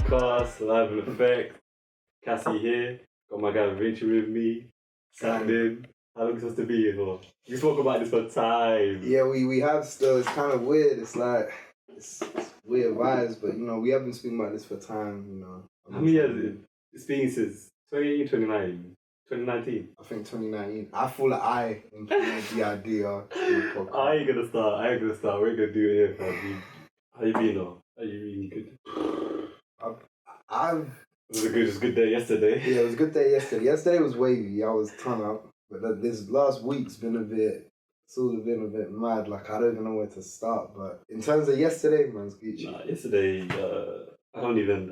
Podcast, live in effect. Kasi here. Got my guy Vinci with me. Sat in. How long are we supposed to be here for? We spoke about this for time. Yeah, we have still. It's kind of weird. It's like, it's weird vibes, but we have been speaking about this for time, How many years is it? It's been since 2018, 2019. I think 2019. I feel like I implemented the idea of the podcast. I ain't gonna start. We're gonna do it here, fam. How you been, though? Are you really good? It was a good day yesterday. Yeah, it was a good day yesterday. Yesterday was wavy. I was ton up. But this last week's been a bit mad. Like, I don't even know where to start. But in terms of yesterday, man's Gucci. Nah, yesterday, I don't even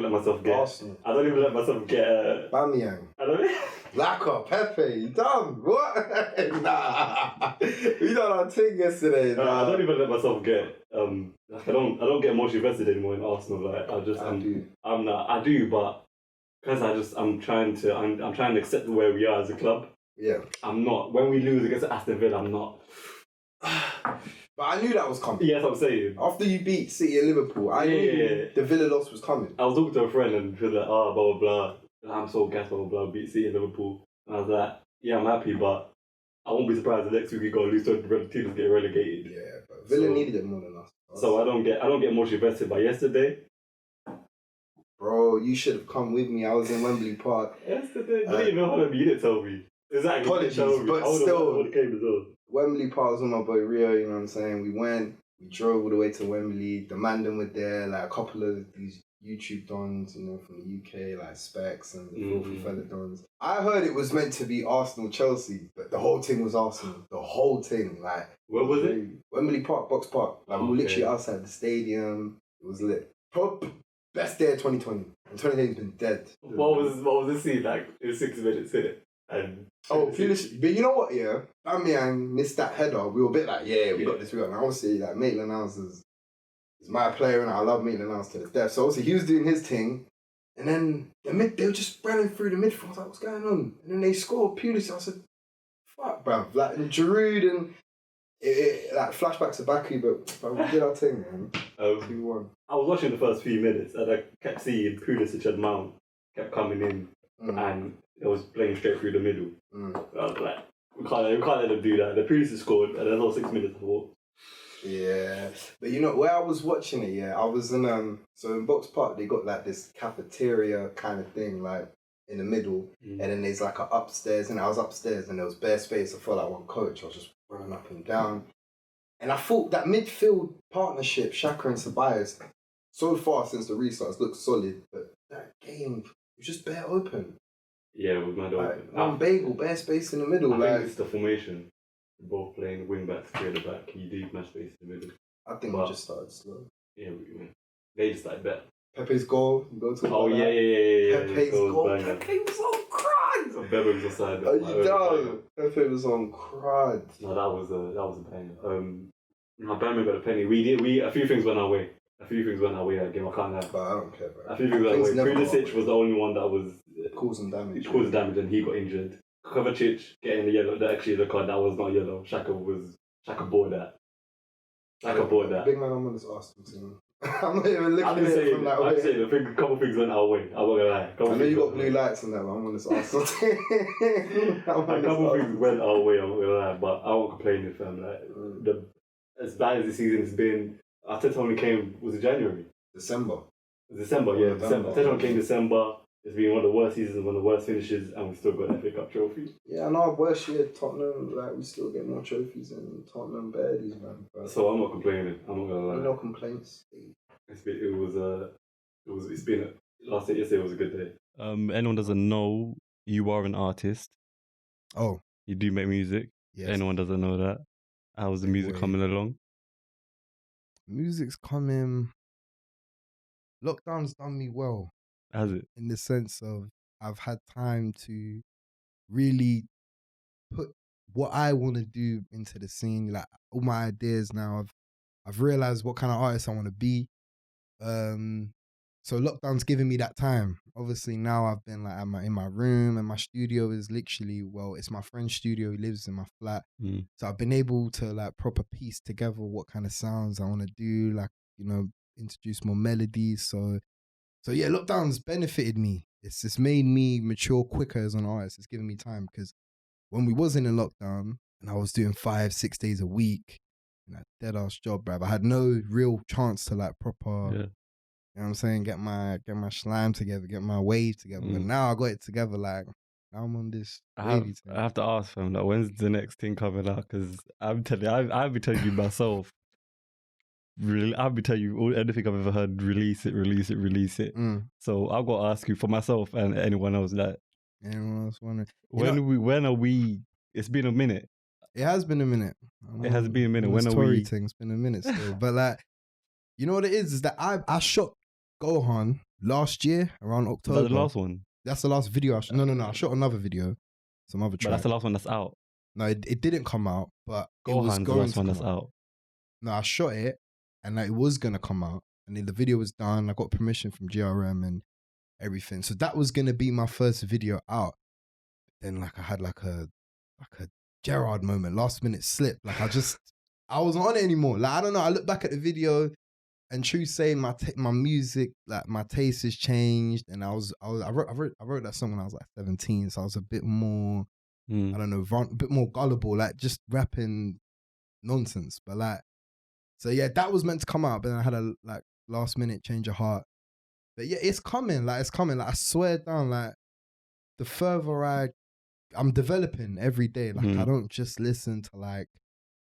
let myself get... Arsenal. I don't even let myself get... Bamiyang. I don't... Lacquer, Pepe, you dumb. What? Nah. We done our thing yesterday. Nah. I don't even let myself get... I don't get emotionally invested anymore in Arsenal. Like, I do, but... Because I'm trying to accept where we are as a club. Yeah. I'm not. When we lose against Aston Villa, I'm not. But I knew that was coming. Yeah, that's what I'm saying. After you beat City and Liverpool, I knew the Villa loss was coming. I was talking to a friend and she was like, blah, blah, blah. I'm so gassed, blah, blah, blah, beat City and Liverpool. And I was like, yeah, I'm happy, but I won't be surprised the next week we go lose to the teams get relegated. Yeah, but Villa needed it more than us. So I don't get emotionally invested. But yesterday... Bro, you should have come with me. I was in Wembley Park. Yesterday? I didn't even know how to be. You didn't tell me. Exactly. Apologies, but still, well. Wembley Park was with my boy Rio, you know what I'm saying? We drove all the way to Wembley. The Mandem were there, like a couple of these YouTube dons, from the UK, like Specs and the Filthy Fella dons. I heard it was meant to be Arsenal-Chelsea, but the whole thing was Arsenal. The whole thing, like... Where was it? Wembley Park, Box Park. Like, we were literally outside the stadium. It was lit. Best day of 2020. And 2020's been dead. What was the scene like? It was 6 minutes, innit? And Pulisic. But you know what, yeah? Bamiyang missed that header. We were a bit like, we got this. And obviously, like, Maitland-Niles is my player, and I love Maitland-Niles to the death. So obviously, he was doing his thing. And then they were just running through the midfield. I was like, what's going on? And then they scored. Pulisic. I said, fuck, bruv. Like, and Giroud and... like flashbacks to Baku, but we did our thing, man. 2-1. I was watching the first few minutes and I kept seeing Pulisic and Mount kept coming in and it was playing straight through the middle. I was like, we can't let them do that. The Pulisic scored and there's all 6 minutes I thought. Yeah, but where I was watching it, I was in so in Box Park they got like this cafeteria kind of thing, like in the middle, and then there's like a upstairs, and I was upstairs and there was bare space. I felt like one coach. I was just running up and down. And I thought that midfield partnership, Xhaka and Ceballos, so far since the restarts, looked solid, but that game was just bare open. Yeah, it was mad open. One bagel, bare space in the middle. I think it's the formation. We're both playing wing back, three at the back. You do match space in the middle. I think we just started slow. Yeah, they just started better. Pepe's goal, you go to yeah. Pepe's goal. Pepe was on crud. So Bebe was aside. Are you done? Pepe was on crud. No, that was a banger. Bama got a penny. A few things went our way. That game. I can't lie. But I don't care, bro. A few things went our way. Pulisic was the only one that was causing damage. And he got injured. Kovacic getting the yellow. Actually, the card that was not yellow. Shaka bought that. Big man, I'm on this Arsenal team. I'm not even looking at it from that way. I'm saying a couple things went our way. I'm not gonna lie. I know you got blue lights on that, but I'm on this Arsenal team. A couple things went our way. I'm not gonna lie, but I won't complain if as bad as the season has been. Arteta only came, was it January? December. December. Arteta only came December. It's been one of the worst seasons, one of the worst finishes, and we still got that FA Cup trophy. Yeah, I know. Worst year, Tottenham, we still get more trophies than Tottenham Birdies, man. But so I'm not complaining. I'm not gonna lie. No complaints. Yesterday was a good day. Anyone doesn't know, you are an artist. Oh, you do make music. Yes. Anyone doesn't know that? How's the music coming along? Music's coming. Lockdown's done me well. Has it? In the sense of I've had time to really put what I want to do into the scene. Like all my ideas now, I've realized what kind of artist I want to be. So lockdown's giving me that time. Obviously now I've been like in my room, and my studio is literally, it's my friend's studio. He lives in my flat. So I've been able to like proper piece together what kind of sounds I want to do, like, introduce more melodies. So So yeah, lockdown's benefited me. It's made me mature quicker as an artist. It's given me time because when we was in a lockdown and I was doing 5-6 days a week, and that dead ass job, bruv, I had no real chance to like proper, you know what I'm saying, get my slime together, get my wave together. But now I got it together. Like now I'm on this wavy thing. I have to ask him, like, when's the next thing coming out? Because I'm telling you, I'll be telling you myself. I'll be telling you anything I've ever heard. Release it. So I've got to ask you for myself and anyone else that. Anyone else wondering? When are we? It's been a minute. It has been a minute. It has been a minute. When are Tory we? thing. It's been a minute still. But like, you know what it is that I shot Gohan last year around October. Is that the last one? That's the last video I shot. No. I shot another video, some other track. But that's the last one that's out. No, it didn't come out, but it was Gohan's the going last to one come that's out. out. No, I shot it, and like, it was gonna come out, and then the video was done. I got permission from GRM and everything, so that was gonna be my first video out. Then like I had like a Gerard moment, last minute slip. Like I wasn't on it anymore. Like I don't know. I look back at the video, and true saying my music, like my taste has changed, and I wrote that song when I was like 17, so I was a bit more, I don't know, a bit more gullible, like just rapping nonsense. But like, so yeah, that was meant to come out, but then I had a like last minute change of heart. But yeah, it's coming. Like I swear down, like the further I'm developing every day. Like I don't just listen to like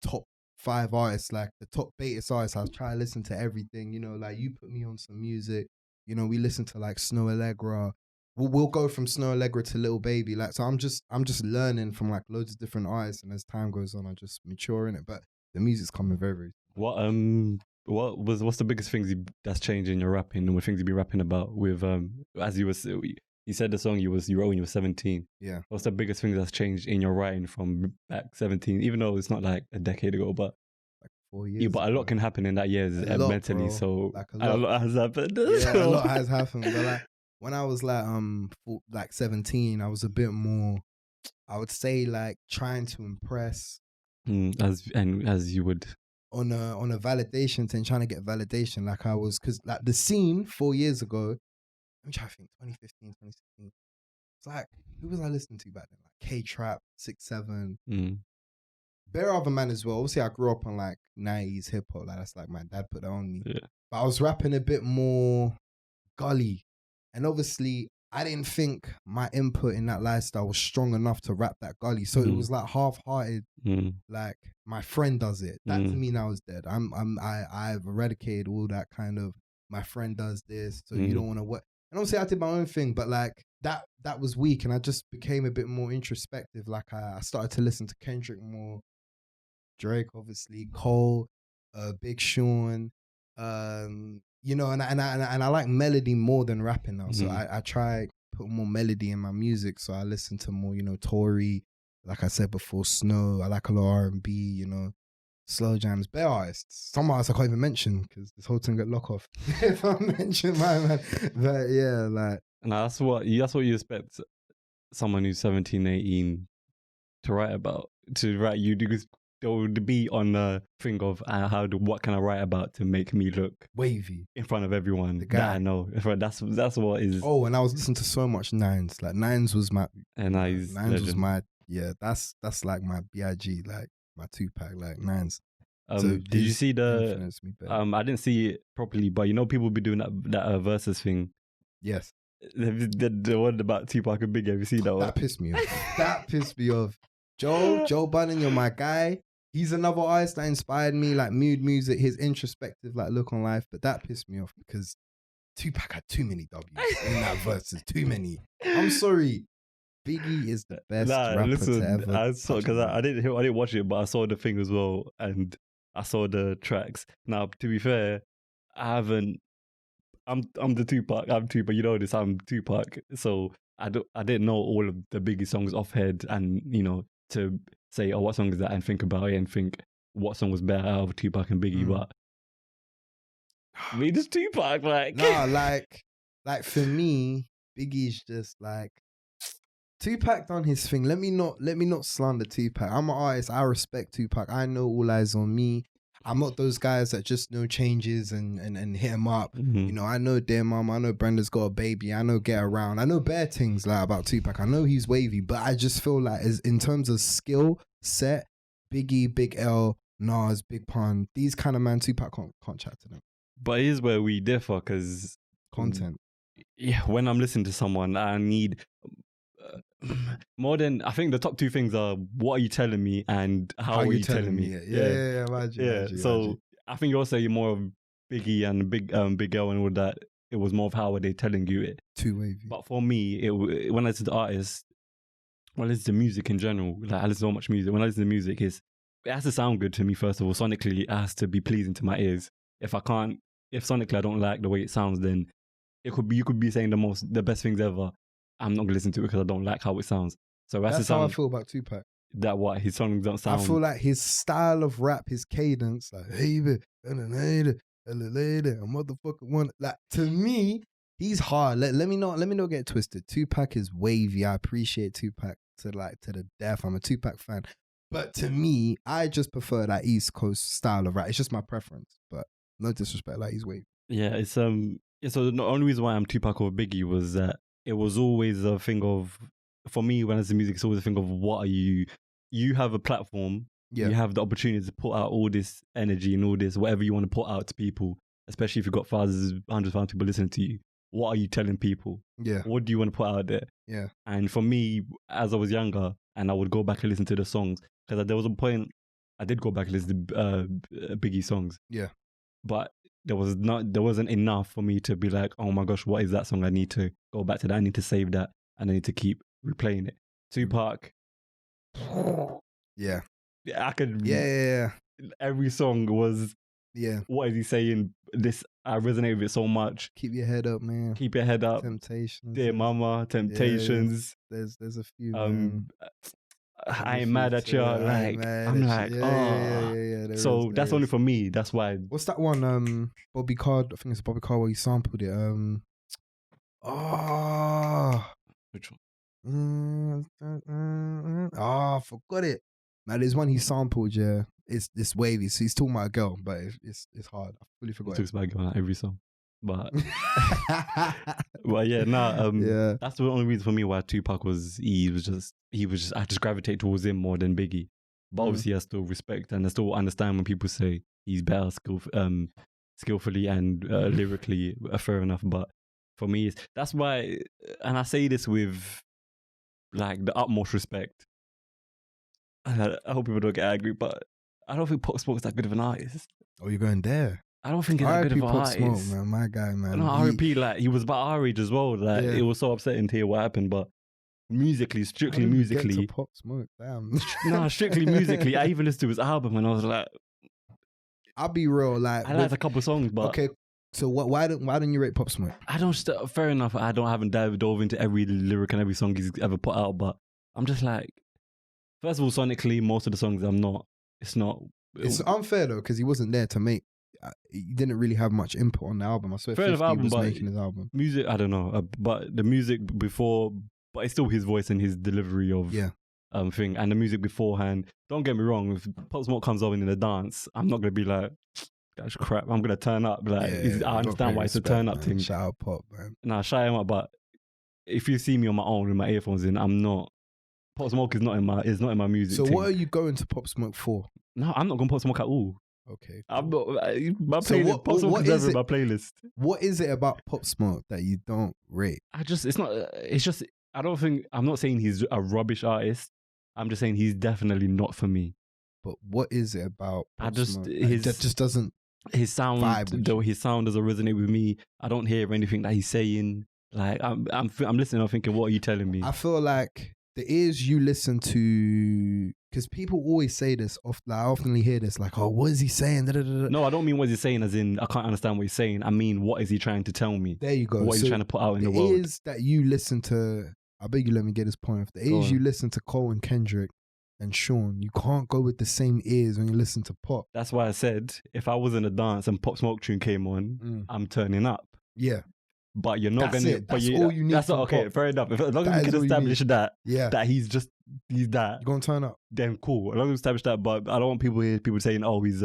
top 5 artists, like the top Batis artists. I try to listen to everything, you know, like you put me on some music, you know, we listen to like Snow Allegra. We'll go from Snow Allegra to Little Baby. Like, so I'm just learning from like loads of different artists, and as time goes on, I just mature in it. But the music's coming very, very. What's the biggest things that's changed in your rapping, and what things you be rapping about with as you said the song you wrote when you were 17. Yeah. What's the biggest thing that's changed in your writing from back 17? Even though it's not like a decade ago, but like 4 years. Yeah, but a lot can happen in that year mentally. Bro. So like a lot has happened. Yeah, a lot has happened. But like when I was like 17, I was a bit more, I would say, like trying to impress. As you would. On a validation thing, trying to get validation. Like I was, because like the scene 4 years ago, I'm trying to think, 2015, 2016. It's like, who was I listening to back then? Like K-Trap, 6-7. Bare other man as well. Obviously, I grew up on like 90s hip hop. Like that's like my dad put that on me. Yeah. But I was rapping a bit more gully. And obviously, I didn't think my input in that lifestyle was strong enough to rap that gully. So it was like half-hearted. Like my friend does it. That to me now is dead. I've eradicated all that kind of, my friend does this, so you don't want to work. And obviously I did my own thing, but like that was weak, and I just became a bit more introspective. Like I started to listen to Kendrick more, Drake obviously, Cole, Big Sean, you know, and I like melody more than rapping now. So I try put more melody in my music. So I listen to more, you know, Tory, like I said before, Snow. I like a lot of R&B, you know, slow jams, bare artists. Some artists I can't even mention because this whole thing got lock off if I mention my man. But yeah, like. And that's what you expect someone who's 17, 18 to write about, to write you, because they would be on the thing of what can I write about to make me look wavy in front of everyone the guy. that I know. That's what is. Oh, and I was listening to so much Nines. Like Nines was my. And Nines was my. Yeah, that's like my BIG, like my Tupac, like Nines. So did you see the? I didn't see it properly, but you know people be doing that versus thing. Yes. The one about Tupac and Biggie. Have you seen that one? That pissed me off. That pissed me off. Joe Budden, you're my guy. He's another artist that inspired me, like mood music, his introspective like look on life. But that pissed me off because Tupac had too many W's in that verses. Too many. I'm sorry. Biggie is the best rapper to ever. I saw, because I didn't watch it, but I saw the thing as well, and I saw the tracks. Now, to be fair, I haven't. I'm the Tupac. I'm Tupac. You know this. I'm Tupac. So I didn't know all of the Biggie songs off head, and you know, to say, oh, what song is that, and think about it and think what song was better out of Tupac and Biggie. But I mean, it's Tupac. Like nah, like for me, Biggie's just like. Tupac done his thing. Let me not slander Tupac. I'm an artist. I respect Tupac. I know All Eyes on Me. I'm not those guys that just know changes and hit them up. Mhm. You know, I know Dear Mom, I know Brenda's got a baby, I know Get Around, I know bare things like about Tupac. I know he's wavy, but I just feel like in terms of skill set, Biggie, Big L, Nas, Big Pun, these kind of man, Tupac can't chat to them. But here's where we differ, because Content. yeah, when I'm listening to someone, I need more than, I think the top two things are, what are you telling me and how are you telling me? Yeah, imagine. So I think you're more of Biggie and Big L and all that. It was more of how are they telling you it. Too wavy. But for me, when I listen to the artist, when I listen to music in general, like I listen to so much music. When I listen to music, it has to sound good to me first of all. Sonically, it has to be pleasing to my ears. If sonically I don't like the way it sounds, then you could be saying the best things ever. I'm not gonna listen to it because I don't like how it sounds. So that's how I feel about Tupac. That what his songs don't sound. I feel like his style of rap, his cadence, like hey, a motherfucker one. Like to me, he's hard. Let me not get it twisted. Tupac is wavy. I appreciate Tupac to the death. I'm a Tupac fan, but to me, I just prefer that East Coast style of rap. It's just my preference, but no disrespect. Like he's wavy. Yeah, it's So the only reason why I'm Tupac over Biggie was that it was always a thing of, for me, when I listen to music, it's always a thing of what are you? You have a platform. Yeah. You have the opportunity to put out all this energy and all this, whatever you want to put out to people, especially if you've got thousands, hundreds of thousands of people listening to you. What are you telling people? Yeah. What do you want to put out there? Yeah. And for me, as I was younger, and I would go back and listen to the songs, because there was a point I did go back and listen to Biggie songs. Yeah. But there wasn't enough for me to be like, oh my gosh, what is that song? I need to go back to that. I need to save that, and I need to keep replaying it. Tupac. Yeah. I could. Yeah. Every song was. Yeah. What is he saying? I resonate with it so much. Keep your head up, man. Keep your head up. Temptations. Dear Mama. Temptations. Yeah, there's a few. Man. I ain't mad at you. Yeah. So that's only for me. That's why. What's that one? Bobby Card. I think it's Bobby Card where he sampled it. Which one? I forgot it. Now there's one he sampled. Yeah, it's wavy. So he's talking about a girl, but it's hard. I fully forgot. He talks about a girl on every song, but yeah, that's the only reason for me why Tupac was. He was just. I just gravitate towards him more than Biggie. But obviously, I still respect and I still understand when people say he's better skillfully and lyrically. Fair enough, but for me, that's why, and I say this with like the utmost respect. I hope people don't get angry, but I don't think Pop Smoke's that good of an artist. Oh, you're going there? I don't think he's that good of an artist. Pop Smoke, man, my guy, man. No, R.I.P. Like he was about our age as well. Like it was so upsetting to hear what happened, but strictly musically, get to Pop Smoke, damn. No, strictly musically. I even listened to his album and I was like, I'll be real, like I liked a couple songs, but okay. So why don't you rate Pop Smoke? I don't. Fair enough. Haven't dove into every lyric and every song he's ever put out, but I'm just like, first of all, sonically, most of the songs It's unfair though because he wasn't there to make. He didn't really have much input on the album. I swear, 50 was making his album. Music, I don't know, but the music before, but it's still his voice and his delivery of thing, and the music beforehand. Don't get me wrong. If Pop Smoke comes on in a dance, I'm not gonna be like, that's crap. I'm gonna turn up. Like I understand why it's a turn up thing. Shout out Pop, man. Nah, shout him up. But if you see me on my own with my earphones in, I'm not. Pop Smoke is not in my music. So what are you going to Pop Smoke for? No, I'm not going to Pop Smoke at all. Okay, cool. I'm not. My playlist. Pop Smoke is never in my playlist. What is it about Pop Smoke that you don't rate? It's not. It's just. I don't think. I'm not saying he's a rubbish artist. I'm just saying he's definitely not for me. But what is it about Pop Smoke that just doesn't? His sound, his sound doesn't resonate with me. I don't hear anything that he's saying. Like I'm listening. I'm thinking, what are you telling me? I feel like the ears you listen to, because people always say this. I often hear this, like, "Oh, what is he saying?" No, I don't mean what he's saying, as in I can't understand what he's saying. I mean, what is he trying to tell me? There you go. What is he trying to put out in the world? The ears that you listen to, I beg you, let me get this point off. The ears you listen to Cole and Kendrick and Sean, you can't go with the same ears when you listen to Pop. That's why I said if I was in a dance and Pop Smoke tune came on, I'm turning up. Yeah. But you're not going to. That's all you need. That's not okay. Pop. Fair enough. As long as we can establish that he's that. You're going to turn up. Then cool. As long as we establish that. But I don't want people saying, oh, he's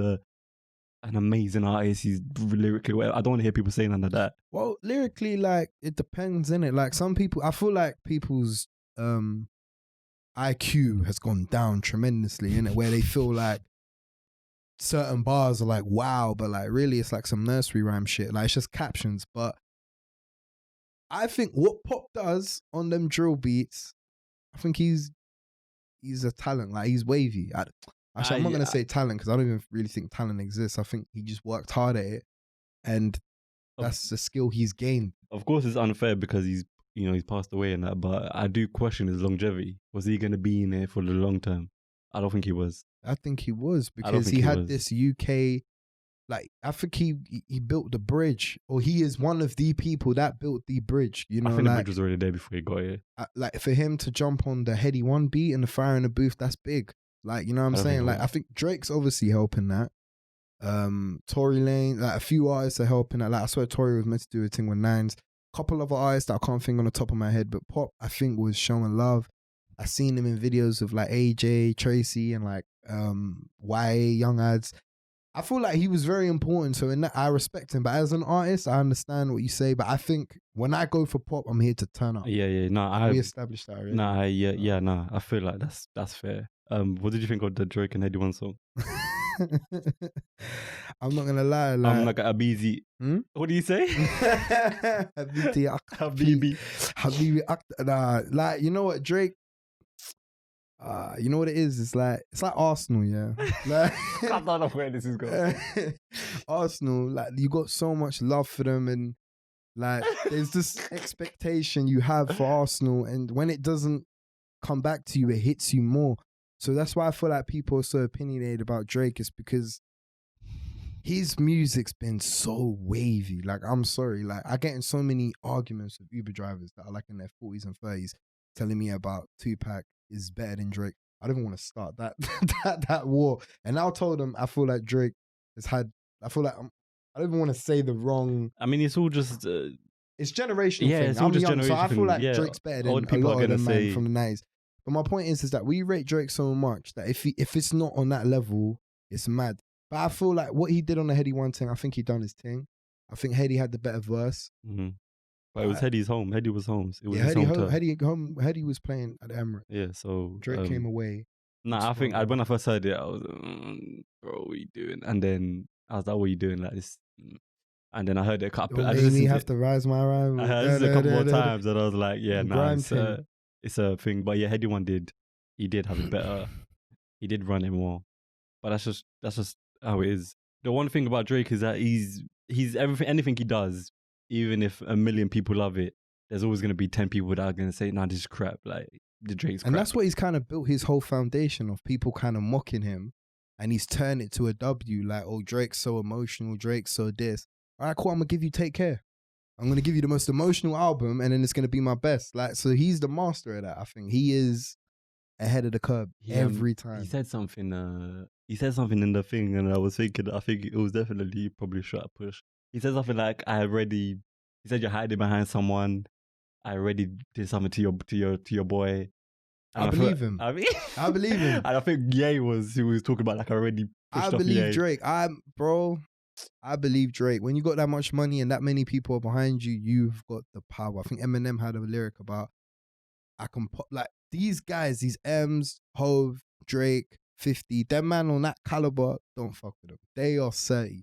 an amazing artist. He's lyrically well. I don't want to hear people saying none of that. Well, lyrically, like, it depends, innit? Like, some people, I feel like people's IQ has gone down tremendously, innit? Where they feel like certain bars are like, wow, but like, really, it's like some nursery rhyme shit. Like, it's just captions. But I think what Pop does on them drill beats, I think he's a talent. Like, he's wavy. Actually, I'm not going to say talent because I don't even really think talent exists. I think he just worked hard at it. And that's the skill he's gained. Of course, it's unfair because he's passed away and that, but I do question his longevity. Was he going to be in there for the long term? I don't think he was. I think he was because he had this UK, like, I think he built the bridge, or he is one of the people that built the bridge. You know, I think like, the bridge was already there before he got here. Like, for him to jump on the Heady One beat and the Fire in the Booth, that's big. Like, you know what I'm saying? Like, I think Drake's obviously helping that. Tory Lanez, like, a few artists are helping that. Like, I swear Tory was meant to do a thing with Nines. Couple of artists that I can't think on the top of my head, but Pop, I think, was showing love. I seen him in videos of like AJ, Tracy, and like YA, Young Ads. I feel like he was very important, so in that I respect him. But as an artist, I understand what you say. But I think when I go for Pop, I'm here to turn up. Yeah. No, we established that already. No, I feel like that's fair. What did you think of the Drake and Heady One song? I'm not gonna lie. Like, I'm like a busy. What do you say? Habibi. Nah, like, you know what, Drake. You know what it is? It's like Arsenal, yeah. Like, I don't know where this is going. Arsenal, like, you got so much love for them, and like, there's this expectation you have for Arsenal, and when it doesn't come back to you, it hits you more. So that's why I feel like people are so opinionated about Drake, is because his music's been so wavy. Like, I'm sorry, like, I get in so many arguments with Uber drivers that are like in their 40s and 30s telling me about Tupac is better than Drake. I don't even want to start that war. And I told them I feel like Drake has had, I feel like I don't even want to say the wrong. I mean, it's all just it's generational. Yeah, thing. it's all I'm just young, generational. so I feel like yeah. Drake's better than Old people a lot are of them gonna man say from the 90s. But my point is that we rate Drake so much that if it's not on that level, it's mad. But I feel like what he did on the Heady One thing, I think he done his thing. I think Heady had the better verse. Mm-hmm. But it was Heady's home. Heady was home. It was yeah, his Heady was playing at the Emirates. Yeah, so Drake came away. Nah, I think when I first heard it, I was, bro, what are you doing? And then I was like, what are you doing like this? And then I heard it a couple. I just have to rise my rhyme. I heard it a couple more times, and I was like, yeah, nah, it's a thing. But yeah, Heady One he did have it better. He did run it more. But that's just how it is. The one thing about Drake is that he's anything he does, even if a million people love it, there's always going to be 10 people that are going to say, nah, this is crap. Like, the Drake's crap. And that's what he's kind of built his whole foundation of, people kind of mocking him. And he's turned it to a W, like, oh, Drake's so emotional, Drake's so this. All right, cool, I'm going to give you Take Care. I'm going to give you the most emotional album, and then it's going to be my best. Like, so he's the master of that, I think. He is ahead of the curve every time. He said something in the thing, and I was thinking, I think it was definitely probably shot push. He said something like, he said you're hiding behind someone. I already did something to your boy. And I believe him. I believe him. And I think Ye was talking about, like, I already pushed off believe Ye. Drake. I believe Drake. When you got that much money and that many people are behind you, you've got the power. I think Eminem had a lyric about, I can pop, like, these guys, these M's, Hove, Drake, 50, them man on that caliber, don't fuck with them. They are 30.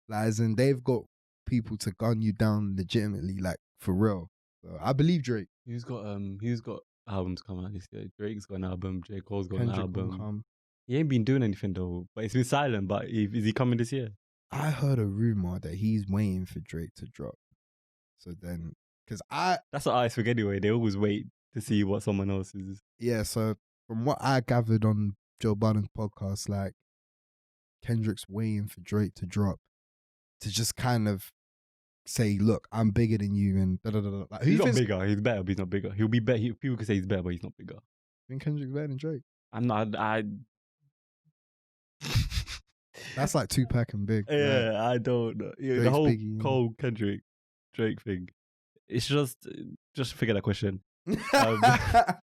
Like, as in, they've got people to gun you down legitimately, like, for real. So I believe Drake. Who's got albums coming out this year? Drake's got an album. J. Cole's got Kendrick an album. will come. He ain't been doing anything though, but it's been silent. But is he coming this year? I heard a rumor that he's waiting for Drake to drop. So then, that's what I think anyway. They always wait to see what someone else is. Yeah. So from what I gathered on Joe Biden's podcast, like, Kendrick's waiting for Drake to drop to just kind of say, look, I'm bigger than you, and da da da da. Like, he's not bigger. He's better, but he's not bigger. He'll be better. People can say he's better, but he's not bigger. I think Kendrick's better than Drake. I'm not. That's like Tupac and Big. Yeah, right? I don't know. Yeah, the whole Cole Kendrick Drake thing. It's just figure that question. I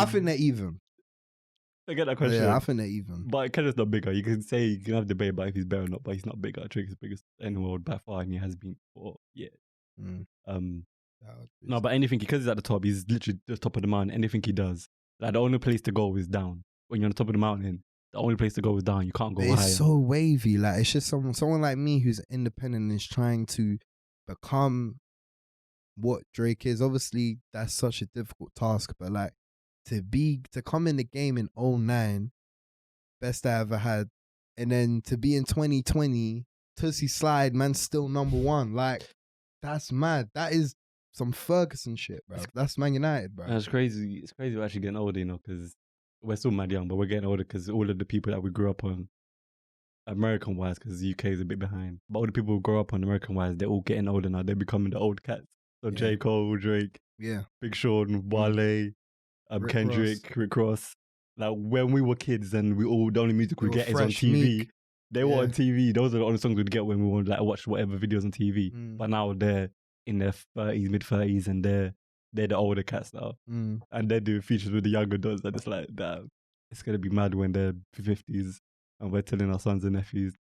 think they're even. I get that question. Yeah, I think they're even. But Kendrick's not bigger. You can say, you can have debate about if he's better or not, but he's not bigger. Drake is the biggest in the world by far, and he has been for years. Mm. No, but anything, because he's at the top, he's literally the top of the mountain. Anything he does, like the only place to go is down. When you're on the top of the mountain, the only place to go is down. You can't go But higher. it's so wavy. Like, it's just someone like me who's independent and is trying to become what Drake is. Obviously, that's such a difficult task, but like to come in the game in 2009, best I ever had, and then to be in 2020, Tootsie Slide, man, still number one. Like, that's mad. That is some Ferguson shit, bro. That's Man United, bro. It's crazy. It's crazy we're actually getting older, you know, because we're still mad young, but we're getting older because all of the people that we grew up on, American wise, because the UK is a bit behind, but all the people who grow up on American wise, they're all getting older now. They're becoming the old cats. So Yeah. J. Cole, Drake, Yeah. Big Sean, Wale, Rick Kendrick, Ross. Rick Ross. Like when we were kids and we all, the only music we They were get is on fresh, TV. meek. They were Yeah. on TV. Those are the only songs we'd get when we would like watch whatever videos on TV. Mm. But now they're in their 30s, mid 30s, and they're the older cats now. Mm. And they're doing features with the younger dogs. And it's like, damn, it's gonna be mad when they're 50s and we're telling our sons and nephews.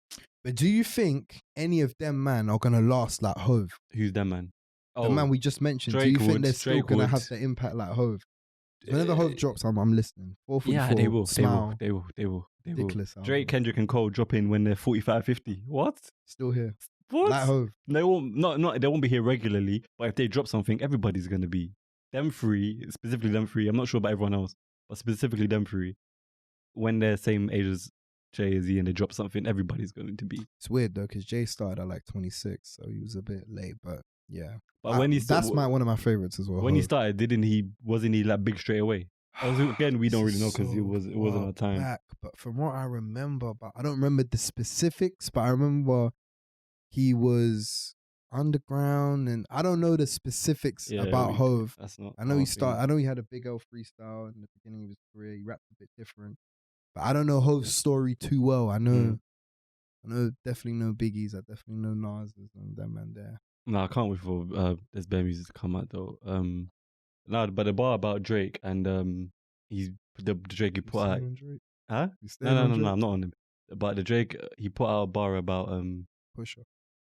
But do you think any of them man are gonna last like Hove? Who's them, man? The man we just mentioned. Drake do you think would, they're still Drake gonna would. have the impact like Hove? Whenever Hove drops, I'm listening. 444, yeah, they will. Smile, They will. ridiculous. Drake, Kendrick, and Cole drop in when they're 45, 50. What? Still here. What? Like Hove. They won't. They won't be here regularly. But if they drop something, everybody's gonna be. Them three, specifically them three. I'm not sure about everyone else, but specifically them three. When they're same age as Jay-Z and they drop something, everybody's going to be. It's weird though, because Jay started at like 26, so he was a bit late. But yeah, But when he that's one of my favorites as well. when he Hove. started, wasn't he like big straight away? Again, we don't really know because it wasn't far our time. back, but from what I remember, but I don't remember the specifics, but I remember he was underground, and I don't know the specifics about Hove. That's not. I know I know he had a big L freestyle in the beginning of his career. He rapped a bit different, but I don't know Hove's story too well. I know definitely know Biggie's. I definitely know Nas's and them and there. No, I can't wait for there's better music to come out though. No, but the bar about Drake and he's the Drake he put out. Huh? No, I'm not on him. But the Drake he put out a bar about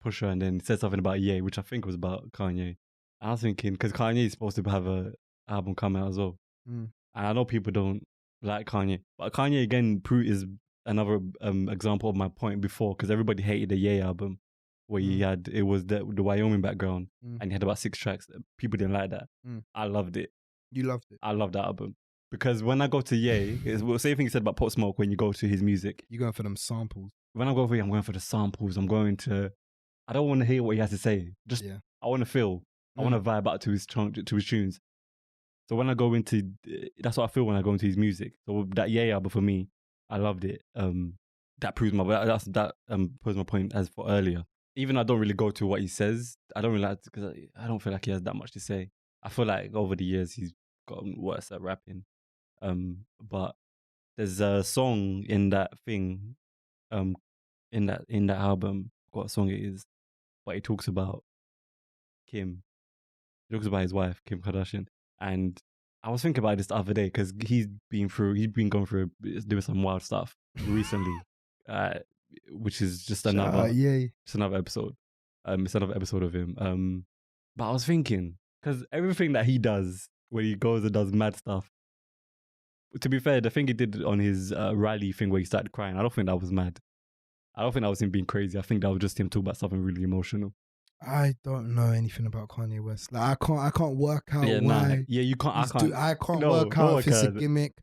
Pusher, and then he said something about Ye, which I think was about Kanye. I was thinking because Kanye is supposed to have a album coming out as well, and I know people don't like Kanye, but Kanye again is another example of my point before, because everybody hated the Ye album where it was the Wyoming background and he had about 6 tracks. People didn't like that. I loved it. You loved it. I loved that album because when I go to Ye, it's the same thing he said about Pop Smoke. When you go to his music, You're going for them samples. when I go for Ye, I'm going for the samples. I don't want to hear what he has to say. I want to feel. I want to vibe out to his tunes. So when I go into, that's what I feel when I go into his music. So that Ye album for me, I loved it. That proves proves my point as for earlier. Even though I don't really go to what he says, I don't really like because I don't feel like he has that much to say. I feel like over the years he's gotten worse at rapping. But there's a song in that thing, in that album. What song it is? But he talks about Kim. He talks about his wife, Kim Kardashian. And I was thinking about this the other day because he's been going through doing some wild stuff recently, which is just another episode. It's another episode of him. But I was thinking, because everything that he does when he goes and does mad stuff, to be fair, the thing he did on his rally thing where he started crying, I don't think that was mad. I don't think that was him being crazy. I think that was just him talking about something really emotional. I don't know anything about Kanye West. Like I can't work out why. You can't. I can't work out if it's a gimmick.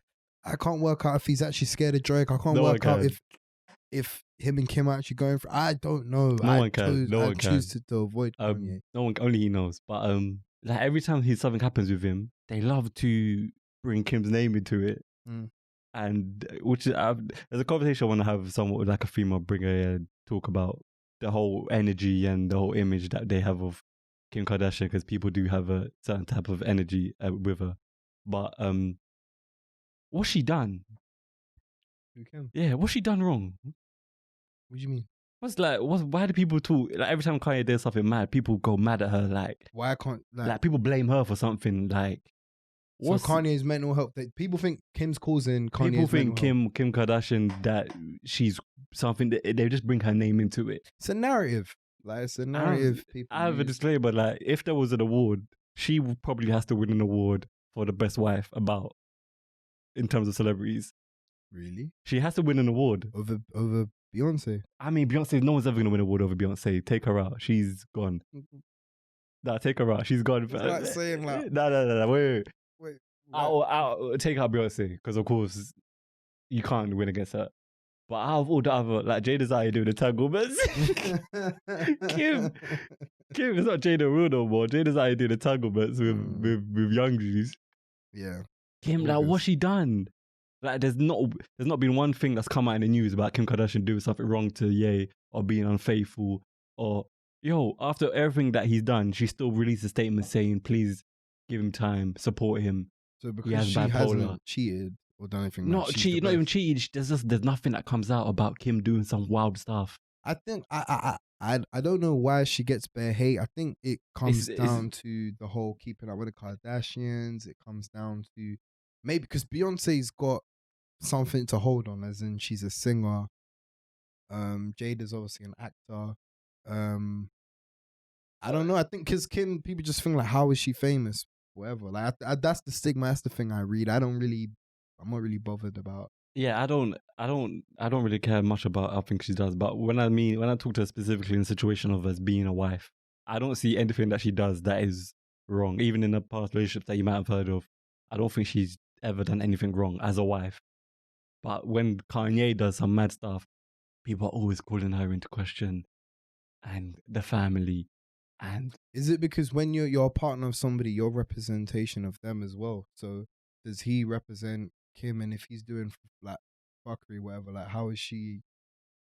I can't work out if he's actually scared of Drake. I can't work out if him and Kim are actually going for. I don't know. No one can. I choose to avoid Kanye. No one. Only he knows. But like every time something happens with him, they love to bring Kim's name into it. And which is, there's a conversation I want to have someone like a female bring a talk about the whole energy and the whole image that they have of Kim Kardashian, because people do have a certain type of energy with her. But what's she done? Who Kim? Yeah, what's she done wrong? What do you mean? Why do people talk like every time Kanye does something mad, people go mad at her? Like why can't like people blame her for something like So Kanye's mental health. People think Kim's causing Kanye's People think mental health. Kim Kardashian that she's something that they just bring her name into it. It's a narrative. Like it's a narrative. People I have a use. disclaimer. Like, if there was an award, she probably has to win an award for the best wife. In terms of celebrities, Really? she has to win an award Over Beyonce. I mean, Beyonce. No one's ever gonna win an award over Beyonce. Take her out. She's gone. Nah, take her out. She's gone. It's like saying like, No. Wait. wait. I'll take out Beyonce because of course you can't win against her. But out of all the other, like Jada's out here doing entanglements. Kim is not Jada real no more. Jada's out here doing entanglements with young G's. Yeah. Kim, like, what's she done? Like, there's not been one thing that's come out in the news about Kim Kardashian doing something wrong to Ye or being unfaithful or after everything that he's done, she still released a statement saying, please give him time, support him. So because she hasn't cheated or done anything, Not cheated, not even cheated. There's nothing that comes out about Kim doing some wild stuff. I think I don't know why she gets bare hate. I think it comes down to the whole keeping up with the Kardashians. It comes down to maybe because Beyonce's got something to hold on, as in she's a singer. Jada's obviously an actor. I don't know. I think because Kim, people just think like, how is she famous? Whatever. Like that's the stigma. That's the thing I read. I'm not really bothered about. Yeah, I don't really care much about how things she does. But when I talk to her specifically in the situation of as being a wife, I don't see anything that she does that is wrong. Even in the past relationships that you might have heard of, I don't think she's ever done anything wrong as a wife. But when Kanye does some mad stuff, people are always calling her into question, and the family. And is it because when you're a partner of somebody, you're representation of them as well? So does he represent Kim? And if he's doing like fuckery, whatever, like how is she?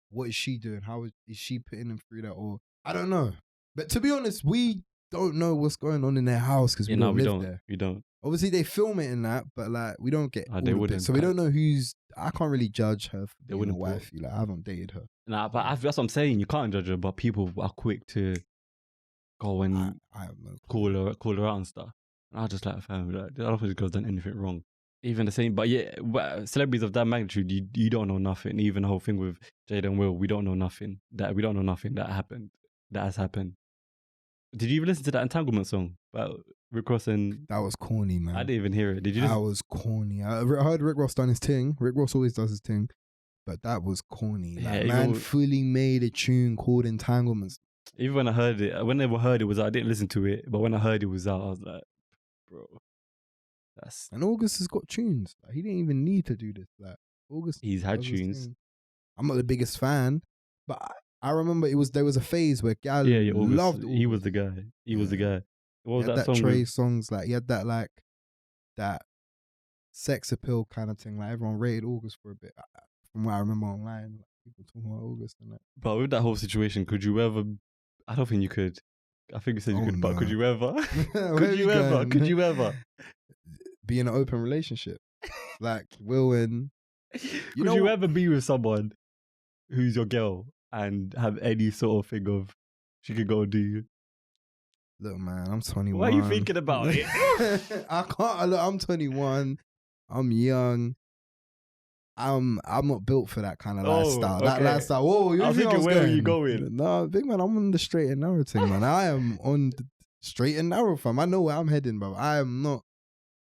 What is she doing? How is she putting him through that? Or I don't know. But to be honest, we don't know what's going on in their house because we don't live there. We don't. Obviously, they film it in that, but like we don't get. They wouldn't. So we don't know who's. I can't really judge her for being a wouldn't wifey. Like I haven't dated her. Nah, but that's what I'm saying. You can't judge her, but people are quick to go and call her out and stuff. And I just like, fam, like, I don't think this girl's done anything wrong. Even the same, but yeah, celebrities of that magnitude, you don't know nothing. Even the whole thing with Jada and Will, we don't know nothing. That has happened. Did you even listen to that Entanglement song about Rick Ross and... That was corny, man. I didn't even hear it. Did you? That was corny. I heard Rick Ross done his thing. Rick Ross always does his thing. But that was corny. Like, man fully made a tune called Entanglements. Even when I heard it, whenever I heard it was out, I didn't listen to it. But when I heard it was out, I was like, bro, that's... And August has got tunes. Like, he didn't even need to do this. Like, August... He's had tunes. I'm not the biggest fan, but I remember there was a phase where Gal loved August. He was the guy. He was the guy. What was that song? Trey songs, like he had that like that sex appeal kind of thing. Like everyone rated August for a bit. From what I remember online, like, people talking about August and that. But with that whole situation, could you ever? I don't think you could. I think you said you could, but could you ever? Could you ever be in an open relationship? Like Will and Could you ever be with someone who's your girl and have any sort of thing of she could go and do you? Look, man, I'm 21. Why are you thinking about it? I can't. Look, I'm 21. I'm young. I'm not built for that kind of lifestyle. Okay. That lifestyle. Whoa, I'm thinking, where are you going? No, big man, I'm on the straight and narrow thing, man. I am on the straight and narrow, fam. I know where I'm heading, bro. I am not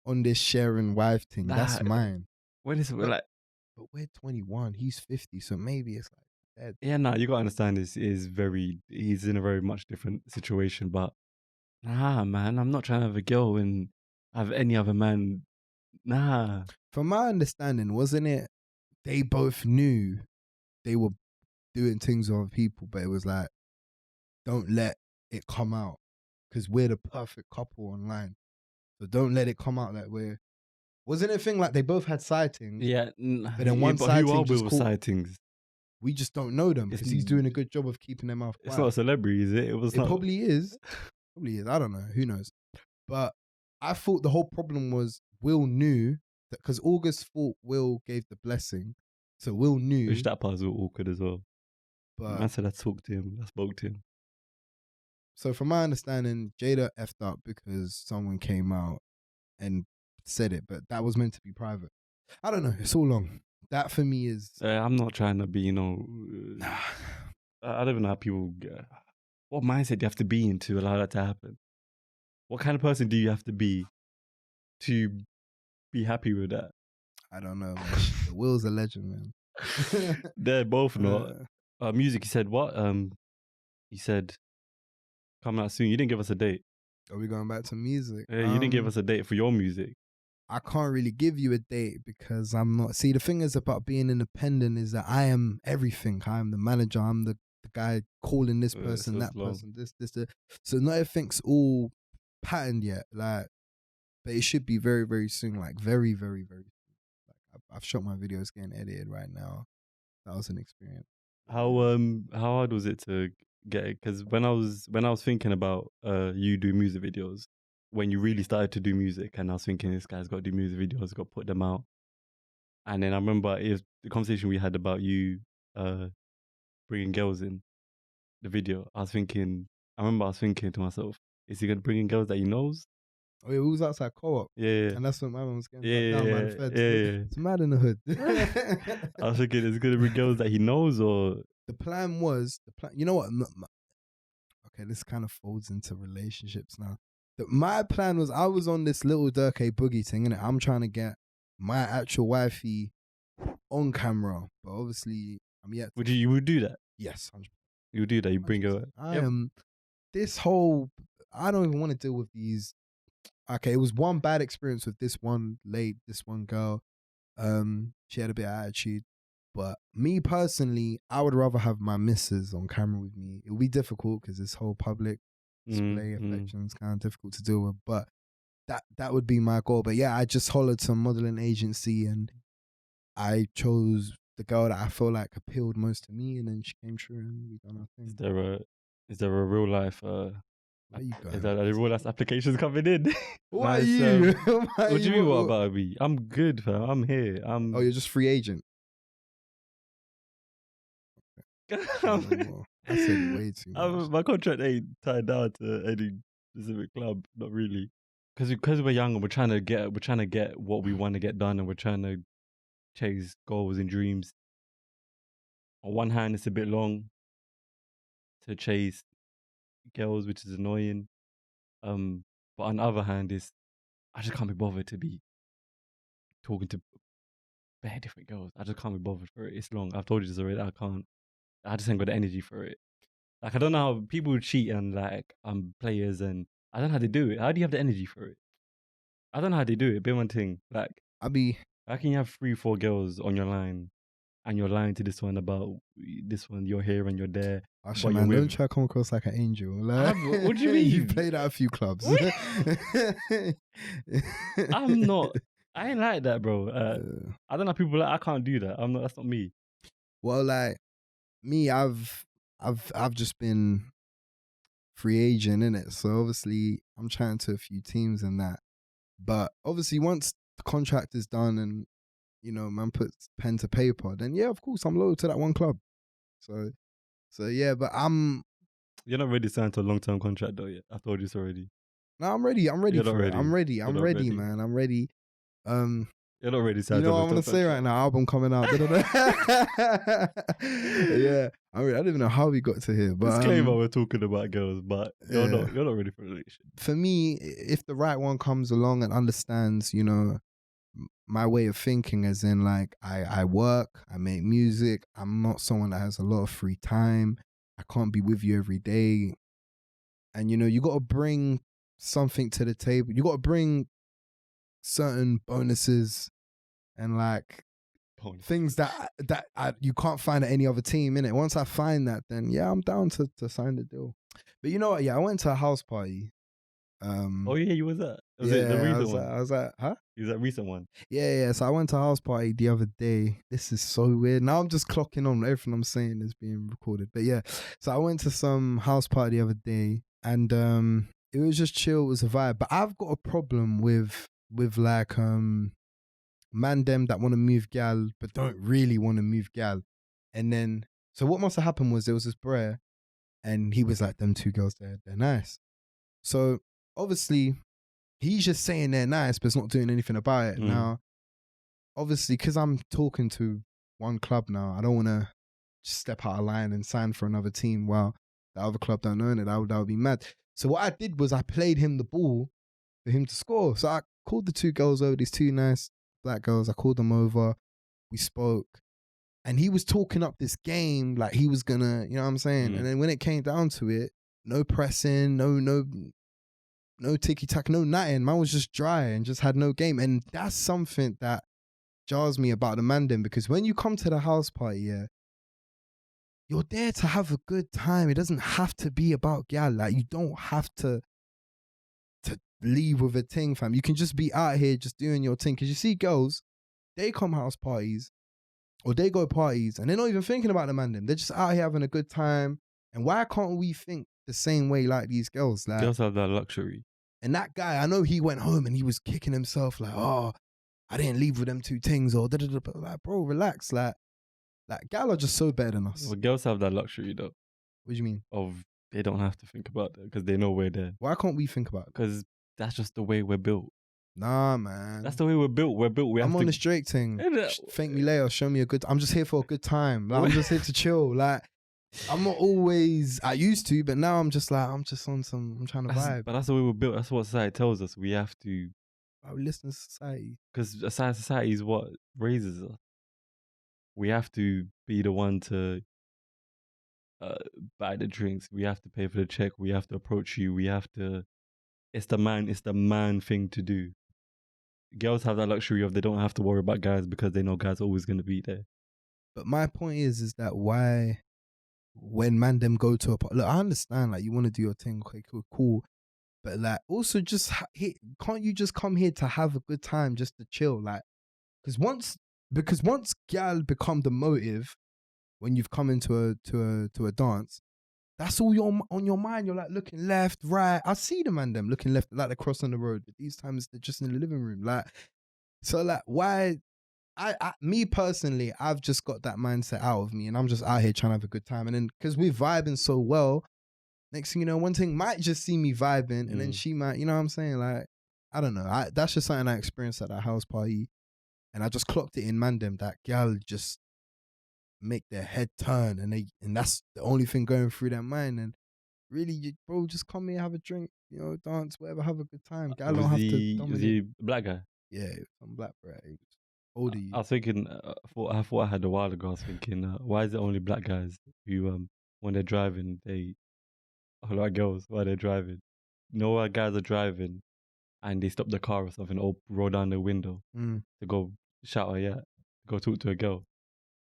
on this sharing wife thing. That's mine. When is it like? But we're 21. He's 50, so maybe it's like that. Yeah, no, you gotta understand. He's in a very much different situation. But nah, man, I'm not trying to have a girl and have any other man. Nah. From my understanding, wasn't it? They both knew they were doing things with other people, but it was like, don't let it come out because we're the perfect couple online. So don't let it come out that we're. Wasn't it a thing like they both had sightings? Yeah, but then one sighting who are just with sightings? We just don't know them because he's doing a good job of keeping them off. It's not a celebrity, is it? It probably is. Probably is. I don't know. Who knows? But I thought the whole problem was Will knew that because August thought Will gave the blessing, so Will knew. Which that part was awkward as well. But I said I spoke to him. So from my understanding, Jada effed up because someone came out and said it, but that was meant to be private. I don't know. It's all long. That for me is. I'm not trying to be, I don't even know how people. What mindset do you have to be in to allow that to happen? What kind of person do you have to be happy with that? I don't know, man. Will's a legend, man. They're both not. Music, he said what? He said, coming out soon. You didn't give us a date. Are we going back to music? You didn't give us a date for your music. I can't really give you a date because I'm not. See, the thing is about being independent is that I am everything. I am the manager. I'm the guy calling this person, that person, this. So not everything's all patterned yet. Like, but it should be very, very soon. Like, very, very, very soon. Like, I've shot my videos getting edited right now. That was an experience. How hard was it to get it? Because when I was thinking about you doing music videos, when you really started to do music, and I was thinking this guy's got to do music videos, got to put them out. And then I remember the conversation we had about you bringing girls in the video. I remember I was thinking to myself, is he going to bring in girls that he knows? Oh, yeah, we was outside co-op. Yeah. And that's what my mum was getting. Yeah. It's mad in the hood. I was thinking, is it going to bring girls that he knows, or? The plan was, you know what? Okay, this kind of folds into relationships now. My plan was, I was on this little Dirk Boogie thing, and I'm trying to get my actual wifey on camera, but obviously I'm yet. You would do that? Yes, 100%. You would do that. You bring her. I am. This whole, I don't even want to deal with these. Okay, it was one bad experience with this one girl. She had a bit of attitude. But me personally, I would rather have my missus on camera with me. It would be difficult because this whole public display affection is kind of difficult to deal with. But that would be my goal. But yeah, I just hollered some modeling agency and I chose the girl that I feel like appealed most to me, and then she came through and we done our thing. Is there a real life? Where you going? Is there a real life applications coming in? What are you? What do you mean? What about me? I'm good, fam. I'm here. Oh, you're just free agent. I said way too much. My contract ain't tied down to any specific club, not really. Because we're young and we're trying to get what we want to get done, and we're trying to chase goals and dreams. On one hand, it's a bit long to chase girls, which is annoying. But on the other hand, I just can't be bothered to be talking to bare different girls. I just can't be bothered for it. It's long. I've told you this already. I just ain't got the energy for it. Like, I don't know how people cheat and like players, and I don't know how they do it. How do you have the energy for it? I don't know how they do it. Be one thing. Like, how can you have 3-4 girls on your line, and you're lying to this one about this one? You're here and you're there. Actually, man, don't try to come across like an angel. Like, what do you mean? You've played at a few clubs. I'm not. I ain't like that, bro. I don't know. People like, I can't do that. I'm not. That's not me. Well, like me, I've just been free agent, innit? So obviously I'm chatting to a few teams and that. But obviously once the contract is done and, you know, man puts pen to paper, then yeah, of course I'm loyal to that one club. So yeah, but you're not ready to sign to a long-term contract though yet. I told you this already. No, I'm ready. I'm ready You're for not it. I'm ready, ready. man. I'm ready. You're not ready to sign. You know what I'm gonna say right now? Album coming out. Yeah, I don't even know how we got to here. But disclaimer: we're talking about girls, but you're not ready for a relationship. For me, if the right one comes along and understands, you know, my way of thinking, as in like I work, I make music. I'm not someone that has a lot of free time. I can't be with you every day, and you know, you got to bring something to the table. You got to bring certain bonuses and like things that you can't find at any other team, innit? Once I find that, then yeah, I'm down to sign the deal. But you know what? Yeah, I went to a house party. Oh yeah, you was that? Was yeah, it the recent one? I was like, huh? Is that recent one? Yeah. So I went to a house party the other day. This is so weird. Now I'm just clocking on everything I'm saying is being recorded. But yeah, so I went to some house party the other day, and it was just chill. It was a vibe. But I've got a problem with like man them that want to move gal but don't really want to move gal. And then so what must have happened was there was this bro and he was like, them two girls, they're nice. So obviously he's just saying they're nice, but it's not doing anything about it. Now, obviously, because I'm talking to one club now, I don't want to step out of line and sign for another team while the other club don't own it. That would be mad. So what I did was I played him the ball for him to score. So I called the two girls over, these two nice black girls. I called them over. We spoke. And he was talking up this game like he was gonna, you know what I'm saying? And then when it came down to it, no pressing, no ticky-tack, no nothing. Man was just dry and just had no game. And that's something that jars me about the Mandem, because when you come to the house party, yeah, you're there to have a good time. It doesn't have to be about gal. Like, you don't have to leave with a ting, fam. You can just be out here just doing your thing. Because you see girls, they come house parties or they go parties and they're not even thinking about the Mandem. They're just out here having a good time. And why can't we think the same way like these girls? Like, Girls have that luxury. And that guy, I know he went home and he was kicking himself like, oh, I didn't leave with them two things or da-da-da. But like, bro, relax. Like gal are just so better than us. Well, girls have that luxury though. What do you mean? Of they don't have to think about that because they know we're there. Why can't we think about it? Because that's just the way we're built. Nah, man. That's the way we're built. We're built. I'm on the straight thing. Thank me later. Show me a good. I'm just here for a good time. Like, I'm just here to chill. Like, I'm not always. I used to, but now I'm just like I'm just on some. I'm trying to vibe. But that's the way we're built. That's what society tells us. We have to. I listen to society Because society is what raises us. We have to be the one to buy the drinks. We have to pay for the check. We have to approach you. We have to. It's the man thing to do. Girls have that luxury of they don't have to worry about guys because they know guys are always going to be there. But my point is that why, when man them go to a party, look, I understand, like, you want to do your thing, okay, cool. But like, also just, can't you just come here to have a good time, just to chill? Like, because once gal become the motive, when you've come into a dance, that's all on your mind. You're like looking left, right. I see the man them looking left, like they're crossing the road. But these times they're just in the living room. Like, so like, why? Me personally, I've just got that mindset out of me, and I'm just out here trying to have a good time. And then because we're vibing so well, next thing you know, one thing might just see me vibing, and then she might, you know what I'm saying? Like, I don't know. That's just something I experienced at that house party, and I just clocked it in Mandem. That gal just make their head turn, and that's the only thing going through their mind. And really, bro, just come here, have a drink, you know, dance, whatever, have a good time. Gal don't have to dominate. Was he a black guy? Yeah, some black bro. Older. I was thinking, I thought I had a while ago. I was thinking, why is it only black guys who, when they're driving, they, like girls, while they're driving, no white guys are driving, and they stop the car or something, or roll down the window to go shout go talk to a girl.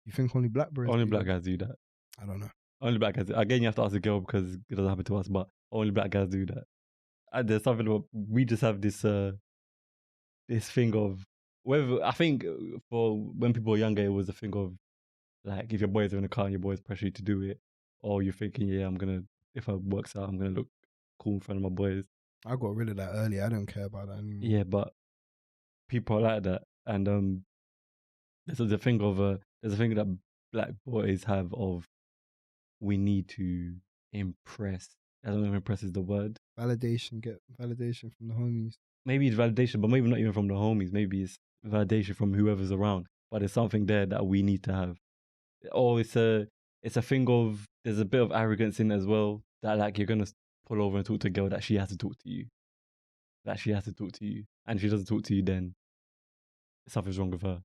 You think only black bros? Only black guys do that. I don't know. Only black guys. Again, you have to ask a girl because it doesn't happen to us, but only black guys do that. And there's something about, we just have this this thing of, whether, I think for when people were younger, it was a thing of, like, if your boys are in the car and your boys pressure you to do it, or you're thinking, yeah, if it works out, I'm going to look cool in front of my boys. I got rid of that early. I don't care about that anymore. Yeah, but people are like that. And there's a thing that black boys have of, we need to impress. I don't know if impress is the word. Validation, get validation from the homies. Maybe it's validation, but maybe not even from the homies. Maybe it's validation from whoever's around. But there's something there that we need to have. Or it's a thing of, there's a bit of arrogance in it as well, that like you're gonna pull over and talk to a girl that she has to talk to you. That she has to talk to you. And if she doesn't talk to you, then something's wrong with her.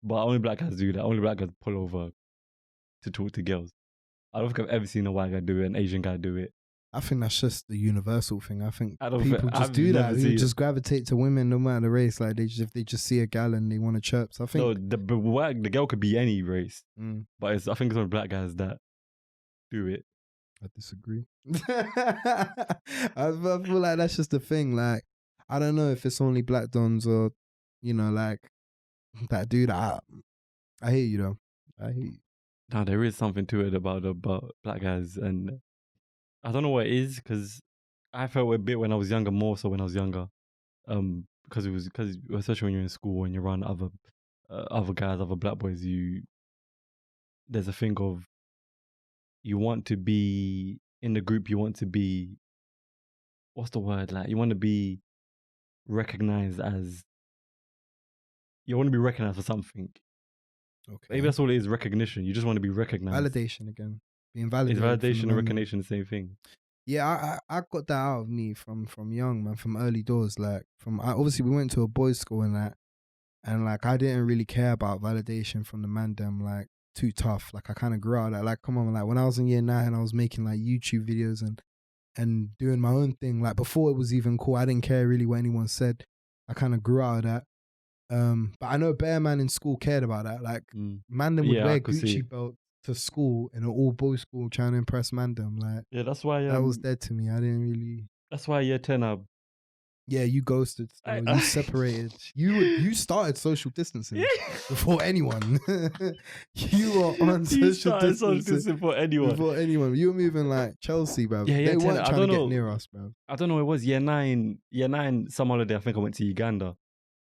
But only black guys do that. Only black guys pull over to talk to girls. I don't think I've ever seen a white guy do it, an Asian guy do it. I think that's just the universal thing. I think people just do that. They just gravitate to women no matter the race. Like, if they just see a gal and they want to chirp. So I think the girl could be any race, but I think it's only black guys that do it. I disagree. I feel like that's just the thing. Like, I don't know if it's only black dons or, you know, like, that do that. I hear you though. I hear you. No, there is something to it about black guys, and I don't know what it is, because I felt a bit when I was younger, more so when I was younger, because especially when you're in school and you're around other guys, other black boys, there's a thing of, you want to be in the group, you want to be, what's the word, like, you want to be recognized as. You want to be recognized for something. Okay. Maybe that's all it is. Recognition. You just want to be recognized. Validation again. Being Is validated. validation and recognition the same thing? Yeah, I got that out of me from young, man, from early doors. Like obviously we went to a boys' school and that, and like I didn't really care about validation from the man them, like too tough. Like I kind of grew out of that. Like come on, like when I was in year 9, I was making like YouTube videos and doing my own thing. Like before it was even cool, I didn't care really what anyone said. I kind of grew out of that. But I know bare man in school cared about that. Like man them would wear Gucci belts to school in an all boys school trying to impress man them. Like that's why that was dead to me. I didn't really. That's why year 10 Yeah, you ghosted. You separated. You started social distancing before anyone. You were on social distancing before anyone. Before anyone. You were moving like Chelsea, bro. Yeah, they weren't trying to get know. near us, bro. I don't know. It was year 9. Year 9, some holiday. I think I went to Uganda.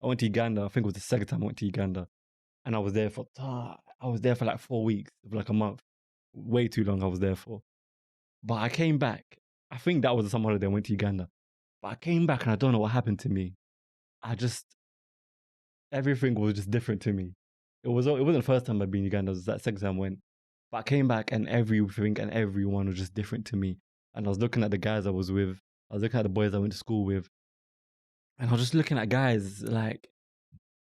I think it was the second time I went to Uganda, and I was there for like 4 weeks, like a month. Way too long. I was there for. But I came back. I think that was the summer holiday I went to Uganda. But I came back and I don't know what happened to me. Everything was just different to me. It wasn't the first time I'd been in Uganda, it was that second time I went. But I came back and everything and everyone was just different to me. And I was looking at the guys I was with. I was looking at the boys I went to school with. And I was just looking at guys like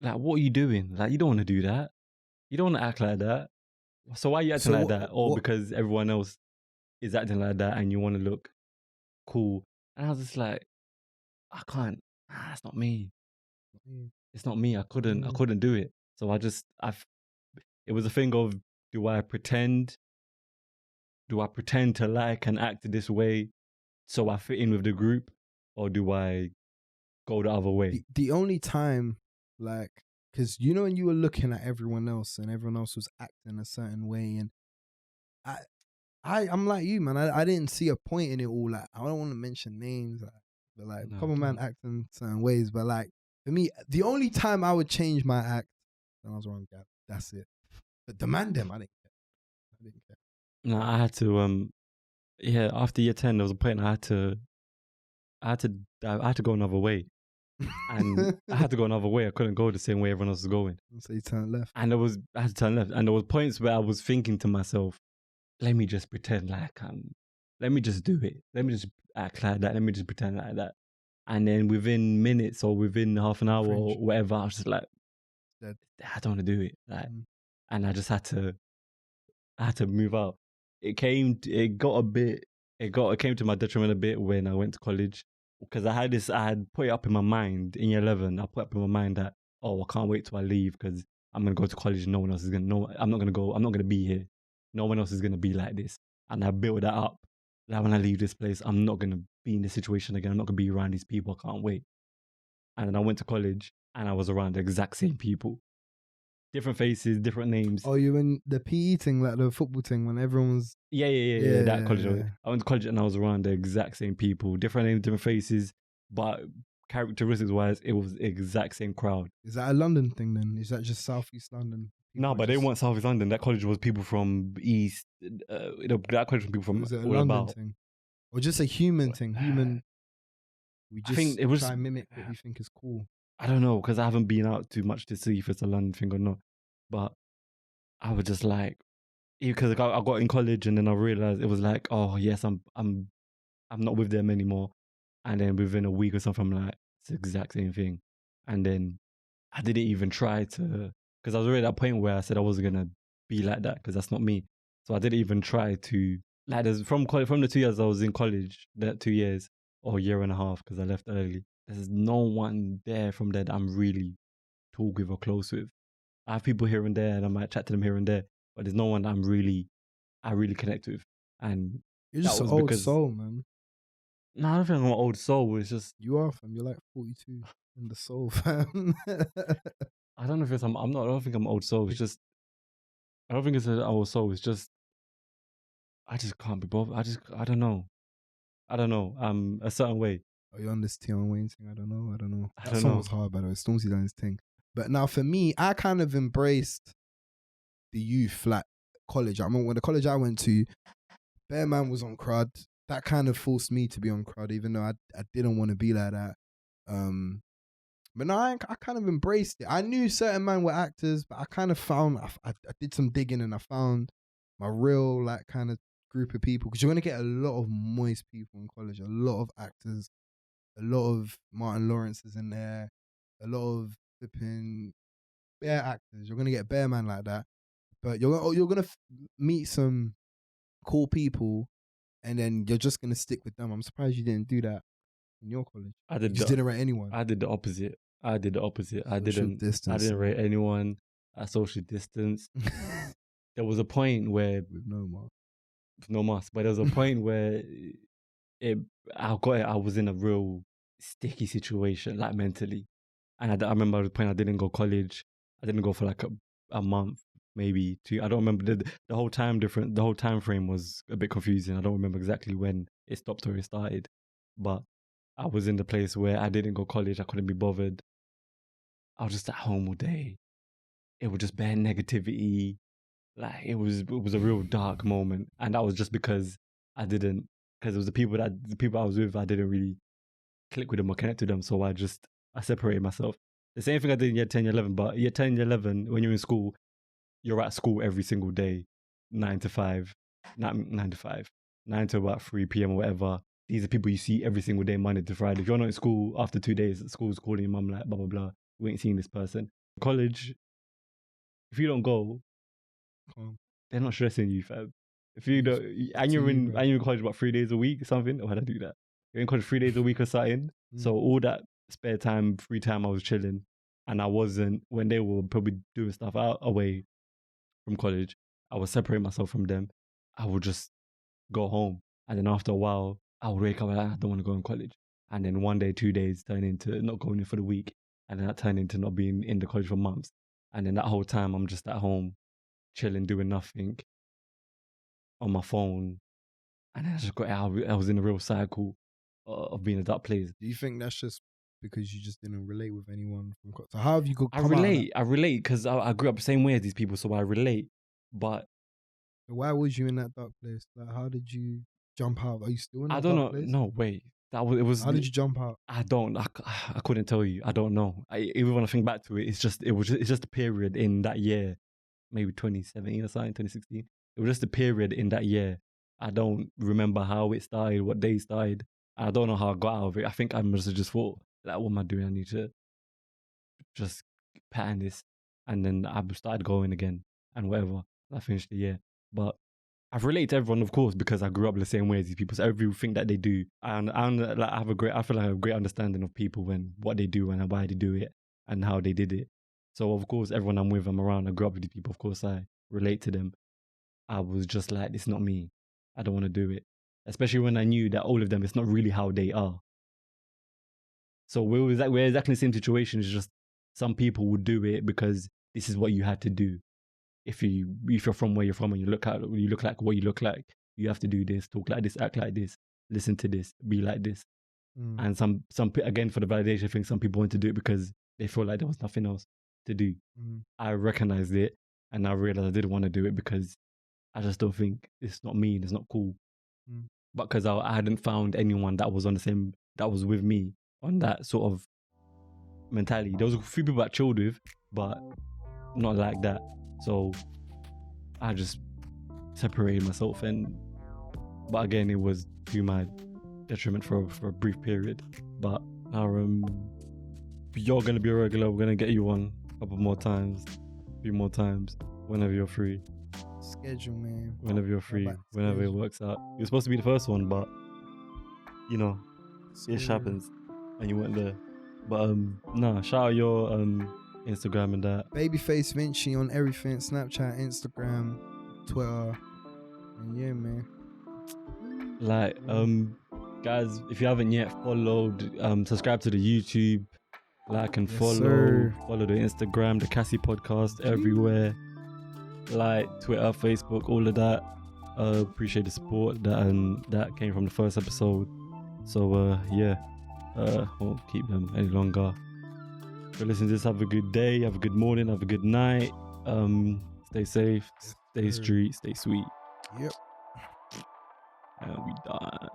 what are you doing? Like, you don't want to do that. You don't want to act like that. So why are you acting like that? Or because everyone else is acting like that and you want to look cool. And I was just like, I can't. It's not me. It's not me. I couldn't do it. So it was a thing of, do I pretend to like and act this way so I fit in with the group, or do I go the other way? The only time, like, because you know when you were looking at everyone else and everyone else was acting a certain way, and I'm like you, man. I didn't see a point in it all. Like, I don't want to mention names, but like, common man acting certain ways. But like, for me, the only time I would change my act, when I was wrong, Gab. That's it. But the man them, I didn't care. No, I had to. After year 10, there was a point I had to go another way, and I had to go another way. I couldn't go the same way everyone else was going. So you turned left, and I had to turn left, and there was points where I was thinking to myself, let me just pretend like let me just do it. Let me just act like that. Let me just pretend like that. And then within minutes or within half an hour or whatever, I was just like, I don't want to do it. Like, and I just had to move out. It came to my detriment a bit when I went to college, because I had put it up in my mind in year 11. I put up in my mind that, I can't wait till I leave because I'm going to go to college and no one else is going to know. I'm not going to be here. No one else is going to be like this. And I built that up. Like, when I leave this place, I'm not going to be in this situation again. I'm not going to be around these people. I can't wait. And then I went to college and I was around the exact same people. Different faces, different names. Oh, you in the PE thing, like the football thing, when everyone was... Yeah, that college. Yeah. I went to college and I was around the exact same people. Different names, different faces. But characteristics-wise, it was the exact same crowd. Is that a London thing then? Is that just South East London? No, but they weren't South East London. That college was people from East. That college was people from all London about. Thing? Or just a human thing? We just think it was, try and mimic what we think is cool. I don't know, because I haven't been out too much to see if it's a London thing or not. But I was just like, because I got in college and then I realized it was like, oh yes, I'm not with them anymore. And then within a week or something, I'm like, it's the exact same thing. And then I didn't even try to, because I was already at a point where I said I wasn't gonna be like that because that's not me. So I didn't even try to, like, there's from the 2 years I was in college, that 2 years or a year and a half because I left early. There's no one there from there that I'm really talk with or close with. I have people here and there and I might chat to them here and there, but there's no one that I really connect with. And you're just an old soul, man. No, I don't think I'm an old soul. It's just, you are, fam. You're like 42 in the soul, fam. I don't know if it's I don't think I'm an old soul. It's just, I don't think it's an old soul. It's just, I just can't be bothered. I don't know. A certain way. Oh, you're on this Tion Wayne thing? I don't know. That song was hard, by the way. Stormzy done his thing. But now for me, I kind of embraced the youth, like college. I remember when the college I went to, bare man was on crud. That kind of forced me to be on crud, even though I didn't want to be like that. But no, I kind of embraced it. I knew certain men were actors, but I kind of found, I did some digging and I found my real, like, kind of group of people. Because you're going to get a lot of moist people in college, a lot of actors, a lot of Martin Lawrence's in there, a lot of flipping bare actors. You're going to get bare man like that. But you're going to meet some cool people and then you're just going to stick with them. I'm surprised you didn't do that in your college. You just didn't rate anyone. I did the opposite. I didn't rate anyone. I social distance. There was a point where with no mask, but there was a point where I was in a real sticky situation, like mentally. And I remember the point I didn't go college. I didn't go for like a month, maybe 2. I don't remember the whole time different. The whole time frame was a bit confusing. I don't remember exactly when it stopped or it started, but I was in the place where I didn't go college. I couldn't be bothered. I was just at home all day. It was just bare negativity. Like it was a real dark moment, and that was just because it was the people I was with. I didn't really click with them or connect with them, so I separated myself. The same thing I did in year 10, year 11. But year 10, year 11, when you're in school, you're at school every single day, 9 to 5, not 9 to 5, 9 to about 3 p.m. or whatever. These are people you see every single day, Monday to Friday. If you're not in school after 2 days, school's calling your mum like, blah, blah, blah. We ain't seeing this person. College, if you don't go, they're not stressing you, fam. If you don't, and you're in college about 3 days a week or something, or how'd I do that? You're in college 3 days a week or something. So all that spare time, free time, I was chilling. And I wasn't, when they were probably doing stuff away from college, I would separate myself from them. I would just go home. And then after a while, I would wake up and I don't want to go in college. And then 1 day, 2 days turn into not going in for the week. And then that turned into not being in the college for months. And then that whole time, I'm just at home, chilling, doing nothing on my phone. And then I was in a real cycle of being a dark place. Do you think that's just because you just didn't relate with anyone from college? So how have you got? I relate because I grew up the same way as these people, so I relate. But why was you in that dark place? Like, how did you jump out? Are you still in that dark place? No, wait. How did you jump out? I couldn't tell you. I don't know. Even when I think back to it, it's just a period in that year, maybe 2017 or something, 2016. It was just a period in that year. I don't remember how it started, what day it started. I don't know how I got out of it. I think I must have just thought, like, what am I doing? I need to just pattern this. And then I started going again and whatever. I finished the year. But I've related to everyone, of course, because I grew up the same way as these people. So everything that they do, I feel like I have a great understanding of people and what they do and why they do it and how they did it. So of course, everyone I'm around, I grew up with these people. Of course, I relate to them. I was just like, it's not me. I don't want to do it. Especially when I knew that all of them, it's not really how they are. So we're exactly the same situation. It's just some people would do it because this is what you had to do. If you're from where you're from and you look like what you look like, you have to do this, talk like this, act like this, listen to this, be like this. And some again, for the validation thing, some people want to do it because they feel like there was nothing else to do. I recognized it and I realized I didn't want to do it because I just don't think it's not me and it's not cool. But because I hadn't found anyone that was with me on that sort of mentality. There was a few people I chilled with, but not like that. So I just separated myself, but again, it was to my detriment for a brief period. But now you're gonna be a regular. We're gonna get you on a couple more times, a few more times, whenever you're free. Schedule, man. Whenever you're free, whenever it works out. You're supposed to be the first one, but it happens, and you weren't there. But shout out your Instagram and that. Babyface Vinci on everything: Snapchat, Instagram, Twitter, and yeah, man. Like, guys, if you haven't yet followed, subscribe to the YouTube, like and follow the Instagram, the Kasi Podcast everywhere, like Twitter, Facebook, all of that. Appreciate the support that came from the first episode. So won't keep them any longer. If you're listening to this, have a good day, have a good morning, have a good night. Stay safe, stay street, stay sweet. Yep. And we done.